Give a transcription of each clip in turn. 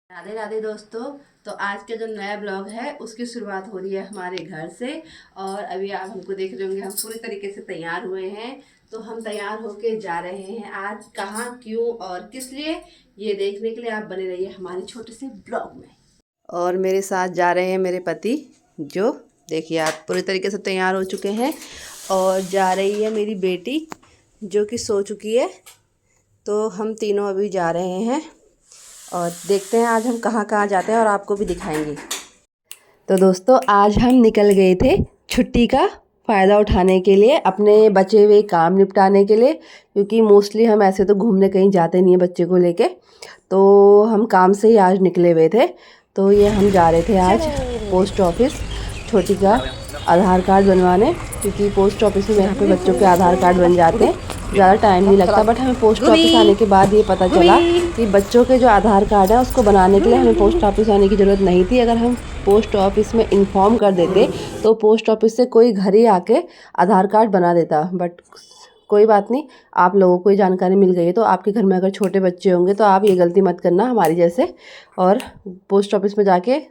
राधे राधे दोस्तों। तो आज का जो नया ब्लॉग है उसकी शुरुआत हो रही है हमारे घर से। और अभी आप हमको देख रहे होंगे, हम पूरी तरीके से तैयार हुए हैं। तो हम तैयार होके जा रहे हैं आज कहाँ, क्यों और किस लिए, ये देखने के लिए आप बने रहिए हमारे छोटे से ब्लॉग में। और मेरे साथ जा रहे हैं मेरे पति, जो देखिए आप पूरी तरीके से तैयार हो चुके हैं। और जा रही है मेरी बेटी जो कि सो चुकी है। तो हम तीनों अभी जा रहे हैं और देखते हैं आज हम कहाँ कहाँ जाते हैं और आपको भी दिखाएंगे। तो दोस्तों आज हम निकल गए थे छुट्टी का फ़ायदा उठाने के लिए, अपने बचे हुए काम निपटाने के लिए, क्योंकि मोस्टली हम ऐसे तो घूमने कहीं जाते नहीं हैं बच्चे को लेके। तो हम काम से ही आज निकले हुए थे। तो ये हम जा रहे थे आज पोस्ट ऑफिस छोटी का आधार कार्ड बनवाने, क्योंकि पोस्ट ऑफिस में यहाँ पे बच्चों के आधार कार्ड बन जाते हैं, ज़्यादा टाइम नहीं लगता। बट हमें पोस्ट ऑफिस आने के बाद ये पता चला कि बच्चों के जो आधार कार्ड है उसको बनाने के लिए हमें पोस्ट ऑफिस आने की ज़रूरत नहीं थी। अगर हम पोस्ट ऑफिस में इन्फॉर्म कर देते तो पोस्ट ऑफिस से कोई घर ही आके आधार कार्ड बना देता। बट कोई बात नहीं, आप लोगों को ये जानकारी मिल गई है। तो आपके घर में अगर छोटे बच्चे होंगे तो आप ये गलती मत करना हमारी जैसे, और पोस्ट ऑफिस में जाके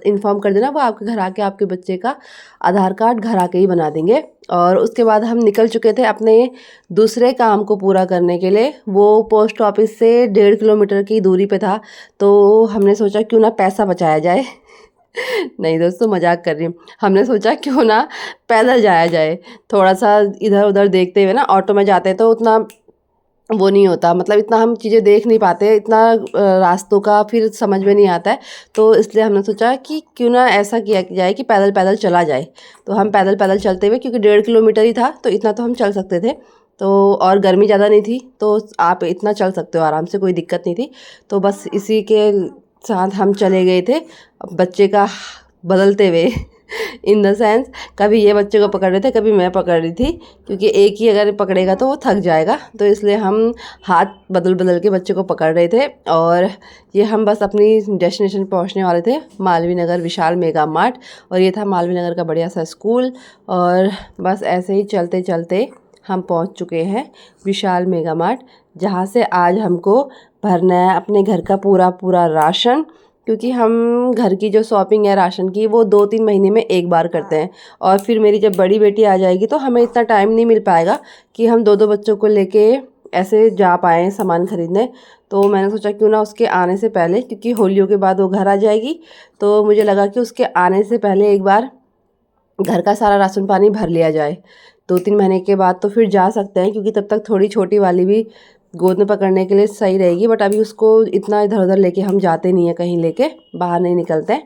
इन्फॉर्म कर देना, वो आपके घर आके आपके बच्चे का आधार कार्ड घर आके ही बना देंगे। और उसके बाद हम निकल चुके थे अपने दूसरे काम को पूरा करने के लिए। वो पोस्ट ऑफिस से 1.5 किलोमीटर की दूरी पे था। तो हमने सोचा क्यों ना पैसा बचाया जाए। नहीं दोस्तों, मजाक कर रही हूँ। हमने सोचा क्यों ना पैदल जाया जाए, थोड़ा सा इधर उधर देखते हुए ना। ऑटो में जाते हैं तो उतना वो नहीं होता, मतलब इतना हम चीज़ें देख नहीं पाते, इतना रास्तों का फिर समझ में नहीं आता है। तो इसलिए हमने सोचा कि क्यों ना ऐसा किया जाए कि पैदल पैदल चला जाए। तो हम पैदल पैदल चलते हुए, क्योंकि 1.5 किलोमीटर ही था तो इतना तो हम चल सकते थे। तो और गर्मी ज़्यादा नहीं थी, तो आप इतना चल सकते हो आराम से, कोई दिक्कत नहीं थी। तो बस इसी के साथ हम चले गए थे बच्चे का बदलते हुए। इन द सेंस, कभी ये बच्चे को पकड़ रहे थे, कभी मैं पकड़ रही थी, क्योंकि एक ही अगर पकड़ेगा तो वो थक जाएगा। तो इसलिए हम हाथ बदल बदल के बच्चे को पकड़ रहे थे। और ये हम बस अपनी डेस्टिनेशन पहुंचने वाले थे, मालवीय नगर विशाल मेगा मार्ट। और ये था मालवीय नगर का बढ़िया सा स्कूल। और बस ऐसे ही चलते चलते हम पहुंच चुके हैं विशाल मेगा मार्ट, जहाँ से आज हमको भरना है अपने घर का पूरा पूरा राशन। क्योंकि हम घर की जो शॉपिंग है राशन की, वो 2-3 महीने में एक बार करते हैं। और फिर मेरी जब बड़ी बेटी आ जाएगी तो हमें इतना टाइम नहीं मिल पाएगा कि हम 2-2 बच्चों को लेके ऐसे जा पाएँ सामान खरीदने। तो मैंने सोचा क्यों ना उसके आने से पहले, क्योंकि होलियों के बाद वो घर आ जाएगी, तो मुझे लगा कि उसके आने से पहले एक बार घर का सारा राशन पानी भर लिया जाए। 2-3 महीने के बाद तो फिर जा सकते हैं, क्योंकि तब तक थोड़ी छोटी वाली भी गोद में पकड़ने के लिए सही रहेगी। बट अभी उसको इतना इधर उधर लेके हम जाते नहीं हैं, कहीं लेके बाहर नहीं निकलते।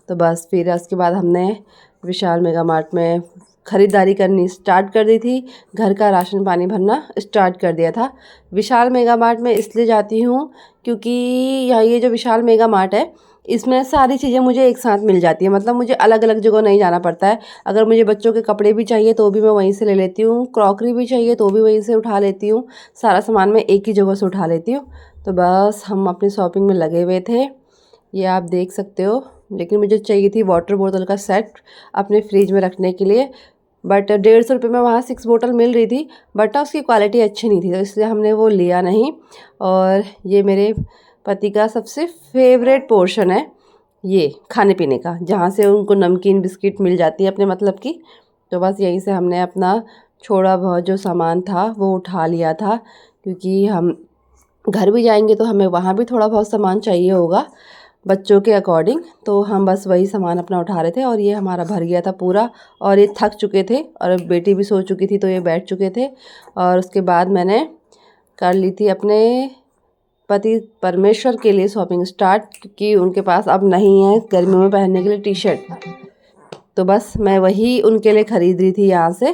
तो बस फिर उसके बाद हमने विशाल मेगा मार्ट में ख़रीदारी करनी स्टार्ट कर दी थी, घर का राशन पानी भरना स्टार्ट कर दिया था। विशाल मेगा मार्ट में इसलिए जाती हूँ क्योंकि यहाँ ये जो विशाल मेगा मार्ट है, इसमें सारी चीज़ें मुझे एक साथ मिल जाती है। मतलब मुझे अलग अलग जगह नहीं जाना पड़ता है। अगर मुझे बच्चों के कपड़े भी चाहिए तो भी मैं वहीं से ले लेती हूँ, क्रॉकरी भी चाहिए तो भी वहीं से उठा लेती हूँ। सारा सामान मैं एक ही जगह से उठा लेती हूँ। तो बस हम अपनी शॉपिंग में लगे हुए थे, ये आप देख सकते हो। लेकिन मुझे चाहिए थी वाटर बोतल का सेट अपने फ्रिज में रखने के लिए। बट 150 रुपये में वहाँ 6 बोतल मिल रही थी, बट उसकी क्वालिटी अच्छी नहीं थी, तो इसलिए हमने वो लिया नहीं। और ये मेरे पति का सबसे फेवरेट पोर्शन है ये खाने पीने का, जहाँ से उनको नमकीन बिस्किट मिल जाती है अपने मतलब की। तो बस यहीं से हमने अपना थोड़ा बहुत जो सामान था वो उठा लिया था, क्योंकि हम घर भी जाएंगे तो हमें वहाँ भी थोड़ा बहुत सामान चाहिए होगा बच्चों के अकॉर्डिंग। तो हम बस वही सामान अपना उठा रहे थे। और ये हमारा भर गया था पूरा, और ये थक चुके थे और बेटी भी सो चुकी थी, तो ये बैठ चुके थे। और उसके बाद मैंने कर ली थी अपने पति परमेश्वर के लिए शॉपिंग स्टार्ट, क्योंकि उनके पास अब नहीं है गर्मियों में पहनने के लिए टी शर्ट। तो बस मैं वही उनके लिए ख़रीद रही थी यहाँ से।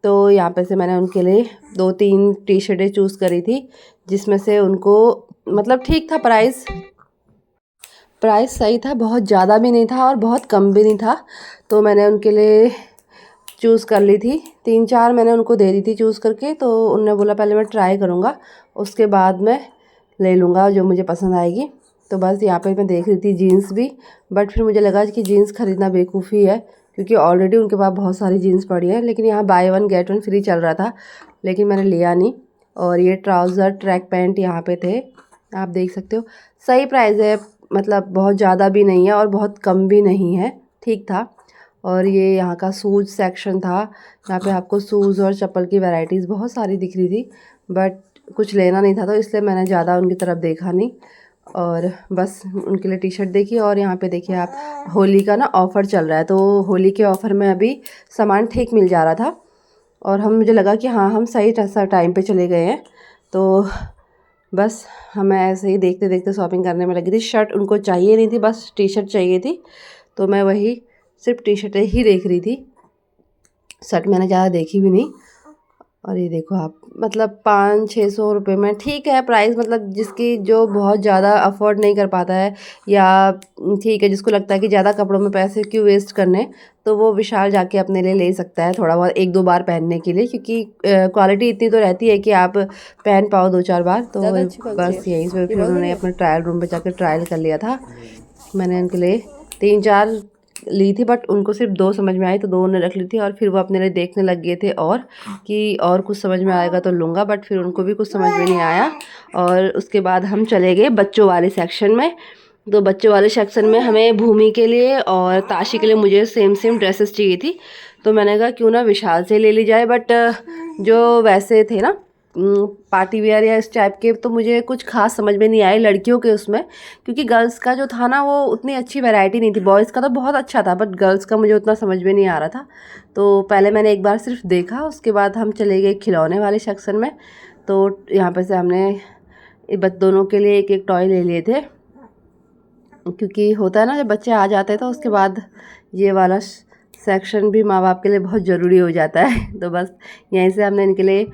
तो यहाँ पे से मैंने उनके लिए 2-3 टी शर्टें चूज़ करी थी, जिसमें से उनको मतलब ठीक था प्राइस। प्राइस सही था, बहुत ज़्यादा भी नहीं था और बहुत कम भी नहीं था। तो मैंने उनके लिए चूज़ कर ली थी। 3-4 मैंने उनको दे दी थी चूज़ करके। तो उन्होंने बोला पहले मैं ट्राई करूँगा, उसके बाद मैं ले लूँगा जो मुझे पसंद आएगी। तो बस यहाँ पे मैं देख रही थी जीन्स भी, बट फिर मुझे लगा कि जीन्स ख़रीदना बेवकूफ़ी है, क्योंकि ऑलरेडी उनके पास बहुत सारी जीन्स पड़ी है। लेकिन यहाँ बाय 1 गेट 1 फ्री चल रहा था, लेकिन मैंने लिया नहीं। और ये ट्राउज़र ट्रैक पैंट यहाँ पे थे, आप देख सकते हो। सही प्राइस है, मतलब बहुत ज़्यादा भी नहीं है और बहुत कम भी नहीं है, ठीक था। और ये यहाँ का शूज़ सेक्शन था, यहाँ पे आपको शूज़ और चप्पल की वैरायटीज़ बहुत सारी दिख रही थी, बट कुछ लेना नहीं था तो इसलिए मैंने ज़्यादा उनकी तरफ देखा नहीं और बस उनके लिए टी शर्ट देखी। और यहाँ पे देखिए आप, होली का ना ऑफ़र चल रहा है, तो होली के ऑफ़र में अभी सामान ठीक मिल जा रहा था और मुझे लगा कि हाँ हम सही टाइम पे चले गए हैं। तो बस हमें ऐसे ही देखते देखते शॉपिंग करने में लगी थी। शर्ट उनको चाहिए नहीं थी, बस टी शर्ट चाहिए थी, तो मैं वही सिर्फ टी शर्टें ही देख रही थी, शर्ट मैंने ज़्यादा देखी भी नहीं। और ये देखो आप, मतलब 500-600 रुपये में ठीक है प्राइस, मतलब जिसकी जो बहुत ज़्यादा अफोर्ड नहीं कर पाता है या ठीक है जिसको लगता है कि ज़्यादा कपड़ों में पैसे क्यों वेस्ट करने, तो वो विशाल जाके अपने लिए ले सकता है थोड़ा बहुत 1-2 बार पहनने के लिए, क्योंकि क्वालिटी इतनी तो रहती है कि आप पहन पाओ 2-4 बार। तो बस यहीं से फिर उन्होंने अपने ट्रायल रूम पर जाकर ट्रायल कर लिया था। मैंने उनके लिए 3-4 ली थी, बट उनको सिर्फ 2 समझ में आई तो 2 उन्होंने रख ली थी और फिर वो अपने लिए देखने लग गए थे और कि और कुछ समझ में आएगा तो लूँगा, बट फिर उनको भी कुछ समझ में नहीं आया। और उसके बाद हम चले गए बच्चों वाले सेक्शन में। तो बच्चों वाले सेक्शन में हमें भूमि के लिए और ताशी के लिए मुझे सेम ड्रेसेस चाहिए थी, तो मैंने कहा क्यों ना विशाल से ले ली जाए। बट जो वैसे थे ना पार्टी वेयर या इस टाइप के, तो मुझे कुछ खास समझ में नहीं आए लड़कियों के उसमें, क्योंकि गर्ल्स का जो था ना वो उतनी अच्छी वैरायटी नहीं थी। बॉयज़ का तो बहुत अच्छा था, बट गर्ल्स का मुझे उतना समझ में नहीं आ रहा था। तो पहले मैंने एक बार सिर्फ देखा, उसके बाद हम चले गए खिलौने वाले सेक्शन में। तो यहाँ पे से हमने दोनों के लिए एक टॉय ले लिए थे, क्योंकि होता है ना जब बच्चे आ जाते हैं तो उसके बाद ये वाला सेक्शन भी माँ बाप के लिए बहुत ज़रूरी हो जाता है। तो बस यहीं से हमने इनके लिए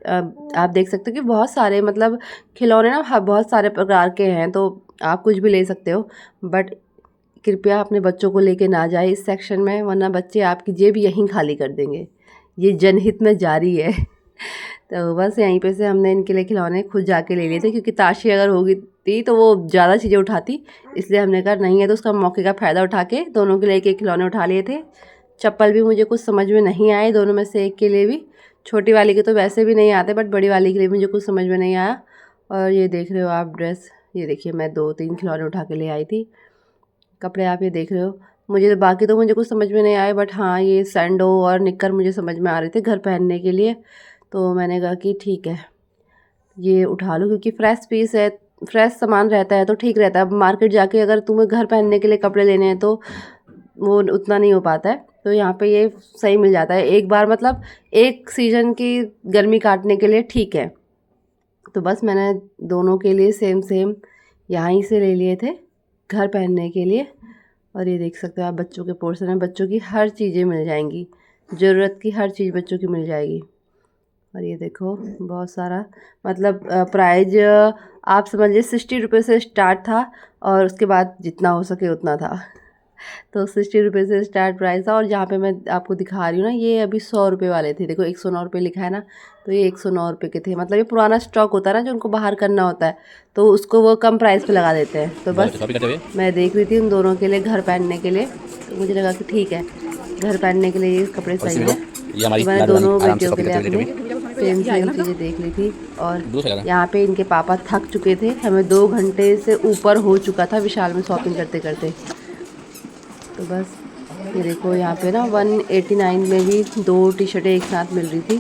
आप देख सकते हो कि बहुत सारे मतलब खिलौने ना बहुत सारे प्रकार के हैं, तो आप कुछ भी ले सकते हो, बट कृपया अपने बच्चों को लेके ना जाए इस सेक्शन में, वरना बच्चे आपकी जेब यहीं खाली कर देंगे। ये जनहित में जारी है। तो बस यहीं पे से हमने इनके लिए खिलौने खुद जाके ले लिए थे, क्योंकि ताशी अगर होगी थी तो वो ज़्यादा चीज़ें उठाती, इसलिए हमने कहा नहीं है तो उसका मौके का फ़ायदा उठा के दोनों के लिए एक खिलौने उठा लिए थे। चप्पल भी मुझे कुछ समझ में नहीं आए दोनों में से एक के लिए भी, छोटी वाली के तो वैसे भी नहीं आते, बट बड़ी वाली के लिए मुझे कुछ समझ में नहीं आया। और ये देख रहे हो आप ड्रेस, ये देखिए मैं 2-3 खिलौने उठा के ले आई थी। कपड़े आप ये देख रहे हो, मुझे बाकी तो मुझे कुछ समझ में नहीं आए, बट हाँ ये सैंडो और निक्कर मुझे समझ में आ रहे थे घर पहनने के लिए, तो मैंने कहा कि ठीक है ये उठा लो, क्योंकि फ्रेश पीस है, फ्रेश सामान रहता है तो ठीक रहता है। अब मार्केट जाके अगर तुम्हें घर पहनने के लिए कपड़े लेने हैं तो वो उतना नहीं हो पाता है, तो यहाँ पे ये सही मिल जाता है एक बार, मतलब एक सीज़न की गर्मी काटने के लिए ठीक है। तो बस मैंने दोनों के लिए सेम यहाँ से ले लिए थे घर पहनने के लिए। और ये देख सकते हो आप बच्चों के पोर्शन में बच्चों की हर चीज़ें मिल जाएंगी, ज़रूरत की हर चीज़ बच्चों की मिल जाएगी। और ये देखो बहुत सारा, मतलब प्राइज आप समझिए 60 रुपये से स्टार्ट था और उसके बाद जितना हो सके उतना था। तो 60 रुपये से स्टार्ट प्राइस था। और जहाँ पे मैं आपको दिखा रही हूँ ना, ये अभी 100 रुपये वाले थे, देखो 109 रुपये लिखा है ना, तो ये 109 रुपये के थे। मतलब ये पुराना स्टॉक होता है ना जो उनको बाहर करना होता है, तो उसको वो कम प्राइस पे लगा देते हैं। तो बस मैं देख रही थी उन दोनों के लिए घर पहनने के लिए, तो मुझे लगा कि ठीक है घर पहनने के लिए ये कपड़े सही है। तो मैंने दोनों बेटियों के लिए अपनी सेम चीज़ें देख ली थी। और यहाँ पे इनके पापा थक चुके थे, हमें 2 घंटे से ऊपर हो चुका था विशाल में शॉपिंग करते करते। तो बस ये देखो यहाँ पे ना 189 में भी 2 टी शर्टें एक साथ मिल रही थी,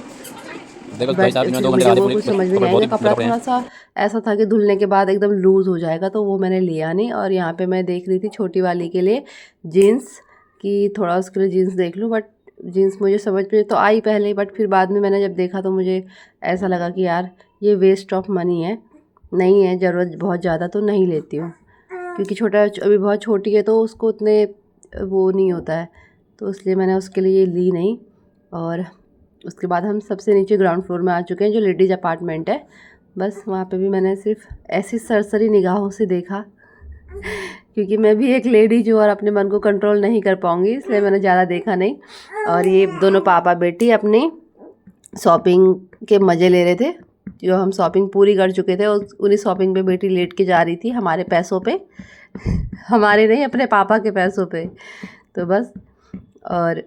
बट मुझे वो कुछ समझ में नहीं आया। कपड़ा थोड़ा सा ऐसा था कि धुलने के बाद एकदम लूज़ हो जाएगा, तो वो मैंने लिया नहीं। और यहाँ पे मैं देख रही थी छोटी वाली के लिए जीन्स की, थोड़ा उसके लिए जीन्स देख लूँ, बट जीन्स मुझे समझ में तो आई पहले, बट फिर बाद में मैंने जब देखा तो मुझे ऐसा लगा कि यार ये वेस्ट ऑफ मनी है, नहीं है ज़रूरत बहुत ज़्यादा तो नहीं लेती हूँ, क्योंकि छोटा अभी बहुत छोटी है तो उसको उतने वो नहीं होता है, तो इसलिए मैंने उसके लिए ली नहीं। और उसके बाद हम सबसे नीचे ग्राउंड फ्लोर में आ चुके हैं जो लेडीज़ अपार्टमेंट है। बस वहाँ पे भी मैंने सिर्फ ऐसी सरसरी निगाहों से देखा, क्योंकि मैं भी एक लेडीज हूँ और अपने मन को कंट्रोल नहीं कर पाऊँगी, इसलिए मैंने ज़्यादा देखा नहीं। और ये दोनों पापा बेटी अपनी शॉपिंग के मज़े ले रहे थे, जो हम शॉपिंग पूरी कर चुके थे और उन्हीं शॉपिंग पे बेटी लेट के जा रही थी हमारे पैसों पे, हमारे नहीं अपने पापा के पैसों पे। तो बस, और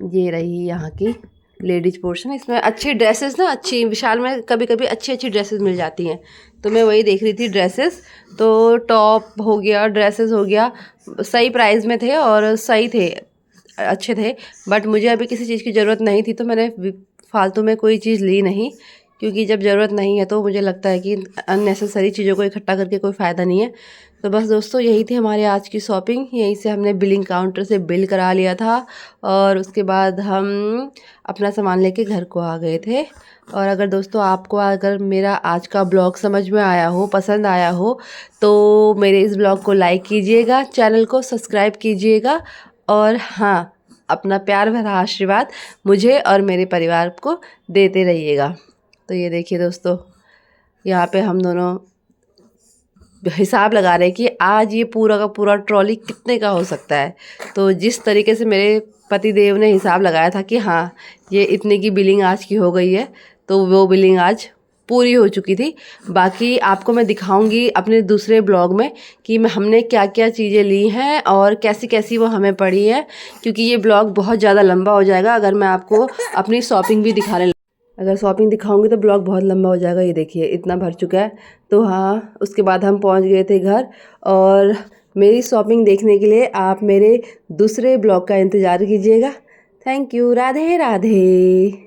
ये रही यहाँ की लेडीज पोर्शन। इसमें अच्छी ड्रेसेस ना, अच्छी विशाल में कभी कभी अच्छी अच्छी ड्रेसेस मिल जाती हैं, तो मैं वही देख रही थी ड्रेसेस। तो टॉप हो गया, ड्रेसेस हो गया, सही प्राइस में थे और सही थे, अच्छे थे। बट मुझे अभी किसी चीज़ की ज़रूरत नहीं थी, तो मैंने फालतू में कोई चीज़ ली नहीं, क्योंकि जब ज़रूरत नहीं है तो मुझे लगता है कि अननेसेसरी चीज़ों को इकट्ठा करके कोई फ़ायदा नहीं है। तो बस दोस्तों, यही थी हमारी आज की शॉपिंग। यहीं से हमने बिलिंग काउंटर से बिल करा लिया था और उसके बाद हम अपना सामान लेके घर को आ गए थे। और अगर दोस्तों आपको अगर मेरा आज का ब्लॉग समझ में आया हो, पसंद आया हो, तो मेरे इस ब्लॉग को लाइक कीजिएगा, चैनल को सब्सक्राइब कीजिएगा और हाँ, अपना प्यार भरा आशीर्वाद मुझे और मेरे परिवार को देते रहिएगा। तो ये देखिए दोस्तों, यहाँ पे हम दोनों हिसाब लगा रहे हैं कि आज ये पूरा का पूरा ट्रॉली कितने का हो सकता है। तो जिस तरीके से मेरे पति देव ने हिसाब लगाया था कि हाँ, ये इतने की बिलिंग आज की हो गई है, तो वो बिलिंग आज पूरी हो चुकी थी। बाकी आपको मैं दिखाऊंगी अपने दूसरे ब्लॉग में कि हमने क्या क्या चीज़ें ली हैं और कैसी कैसी वो हमें पड़ी है, क्योंकि ये ब्लॉग बहुत ज़्यादा लंबा हो जाएगा अगर मैं आपको अपनी शॉपिंग भी दिखाने, अगर शॉपिंग दिखाऊंगी तो ब्लॉग बहुत लंबा हो जाएगा। ये देखिए इतना भर चुका है। तो हाँ, उसके बाद हम पहुंच गए थे घर। और मेरी शॉपिंग देखने के लिए आप मेरे दूसरे ब्लॉग का इंतज़ार कीजिएगा। Thank you. राधे राधे।